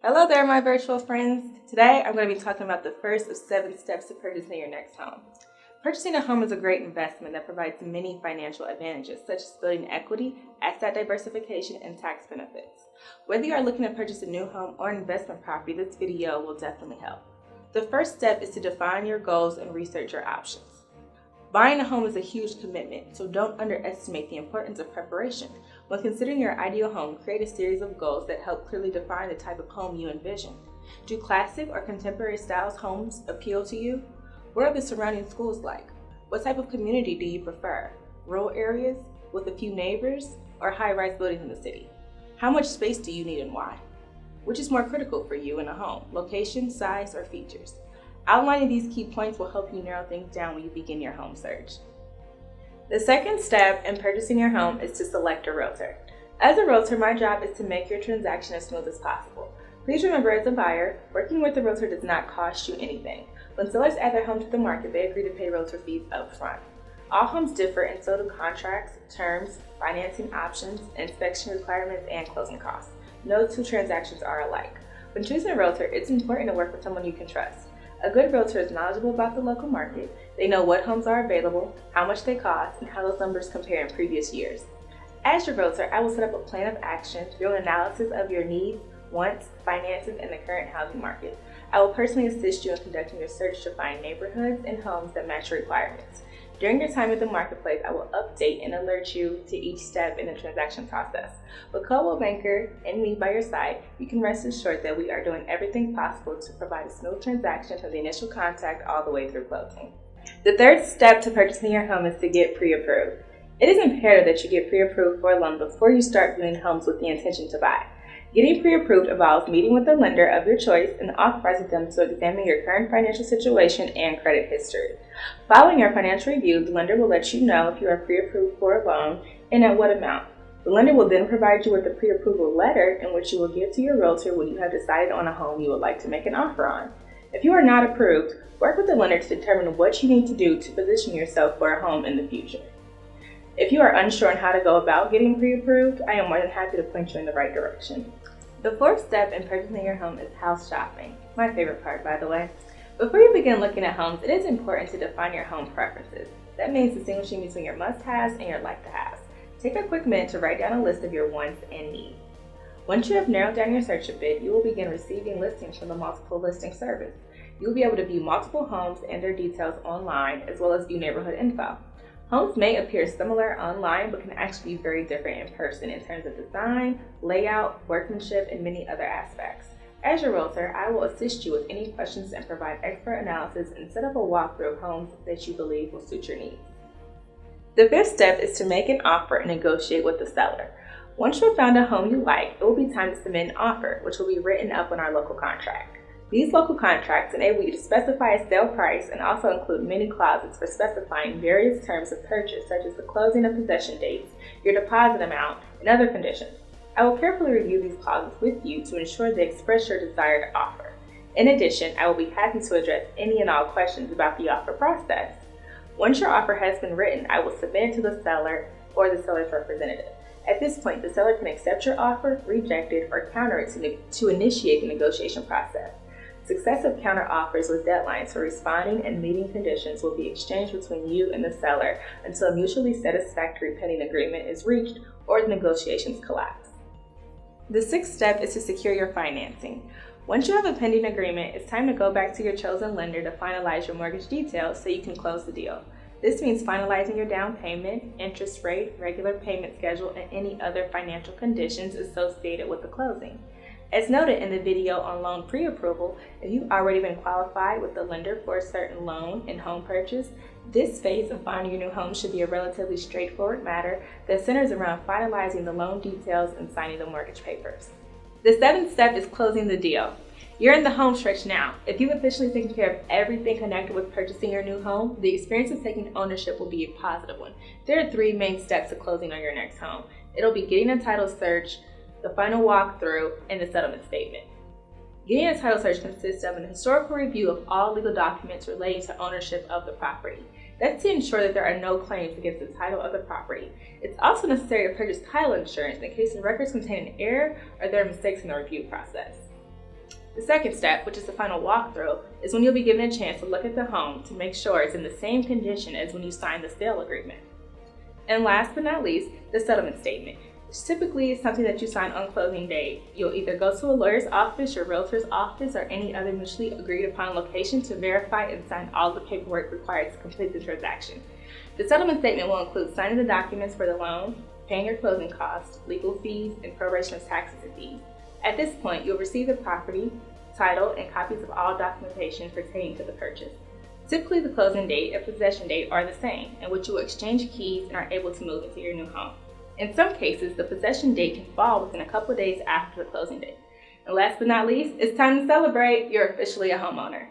Hello there, my virtual friends. Today, I'm going to be talking about the first of 7 steps to purchasing your next home. Purchasing a home is a great investment that provides many financial advantages, such as building equity, asset diversification, and tax benefits. Whether you are looking to purchase a new home or an investment property, this video will definitely help. The first step is to define your goals and research your options. Buying a home is a huge commitment, so don't underestimate the importance of preparation. When considering your ideal home, create a series of goals that help clearly define the type of home you envision. Do classic or contemporary styles homes appeal to you? What are the surrounding schools like? What type of community do you prefer? Rural areas with a few neighbors or high-rise buildings in the city? How much space do you need and why? Which is more critical for you in a home, location, size, or features? Outlining these key points will help you narrow things down when you begin your home search. The second step in purchasing your home is to select a realtor. As a realtor, my job is to make your transaction as smooth as possible. Please remember, as a buyer, working with a realtor does not cost you anything. When sellers add their home to the market, they agree to pay realtor fees up front. All homes differ, and so do contracts, terms, financing options, inspection requirements, and closing costs. No two transactions are alike. When choosing a realtor, it's important to work with someone you can trust. A good realtor is knowledgeable about the local market. They know what homes are available, how much they cost, and how those numbers compare in previous years. As your realtor, I will set up a plan of action through an analysis of your needs, wants, finances, and the current housing market. I will personally assist you in conducting your search to find neighborhoods and homes that match your requirements. During your time at the marketplace, I will update and alert you to each step in the transaction process. With Coldwell Banker and me by your side, you can rest assured that we are doing everything possible to provide a smooth transaction from the initial contact all the way through closing. The third step to purchasing your home is to get pre-approved. It is imperative that you get pre-approved for a loan before you start viewing homes with the intention to buy. Getting pre-approved involves meeting with a lender of your choice and authorizing them to examine your current financial situation and credit history. Following your financial review, the lender will let you know if you are pre-approved for a loan and at what amount. The lender will then provide you with a pre-approval letter in which you will give to your realtor when you have decided on a home you would like to make an offer on. If you are not approved, work with the lender to determine what you need to do to position yourself for a home in the future. If you are unsure on how to go about getting pre-approved, I am more than happy to point you in the right direction. The fourth step in purchasing your home is house shopping. My favorite part, by the way. Before you begin looking at homes, it is important to define your home preferences. That means distinguishing between your must-haves and your like-to-haves. Take a quick minute to write down a list of your wants and needs. Once you have narrowed down your search a bit, you will begin receiving listings from the multiple listing service. You will be able to view multiple homes and their details online, as well as view neighborhood info. Homes may appear similar online, but can actually be very different in person in terms of design, layout, workmanship, and many other aspects. As your realtor, I will assist you with any questions and provide expert analysis and set up a walkthrough of homes that you believe will suit your needs. The fifth step is to make an offer and negotiate with the seller. Once you have found a home you like, it will be time to submit an offer, which will be written up in our local contract. These local contracts enable you to specify a sale price and also include many clauses for specifying various terms of purchase, such as the closing and possession dates, your deposit amount, and other conditions. I will carefully review these clauses with you to ensure they express your desired offer. In addition, I will be happy to address any and all questions about the offer process. Once your offer has been written, I will submit it to the seller or the seller's representative. At this point, the seller can accept your offer, reject it, or counter it to initiate the negotiation process. Successive counter offers with deadlines for responding and meeting conditions will be exchanged between you and the seller until a mutually satisfactory pending agreement is reached or the negotiations collapse. The sixth step is to secure your financing. Once you have a pending agreement, it's time to go back to your chosen lender to finalize your mortgage details so you can close the deal. This means finalizing your down payment, interest rate, regular payment schedule, and any other financial conditions associated with the closing. As noted in the video on loan pre-approval, if you've already been qualified with the lender for a certain loan and home purchase, this phase of finding your new home should be a relatively straightforward matter that centers around finalizing the loan details and signing the mortgage papers. The seventh step is closing the deal. You're in the home stretch now. If you've officially taken care of everything connected with purchasing your new home, the experience of taking ownership will be a positive one. There are 3 main steps to closing on your next home. It'll be getting a title search, the final walkthrough, and the settlement statement. Getting a title search consists of an historical review of all legal documents relating to ownership of the property. That's to ensure that there are no claims against the title of the property. It's also necessary to purchase title insurance in case the records contain an error or there are mistakes in the review process. The second step, which is the final walkthrough, is when you'll be given a chance to look at the home to make sure it's in the same condition as when you signed the sale agreement. And last but not least, the settlement statement, which typically is something that you sign on closing day. You'll either go to a lawyer's office, your realtor's office, or any other mutually agreed upon location to verify and sign all the paperwork required to complete the transaction. The settlement statement will include signing the documents for the loan, paying your closing costs, legal fees, and proration of taxes and fees. At this point, you'll receive the property, title, and copies of all documentation pertaining to the purchase. Typically, the closing date and possession date are the same, in which you will exchange keys and are able to move into your new home. In some cases, the possession date can fall within a couple of days after the closing date. And last but not least, it's time to celebrate. You're officially a homeowner.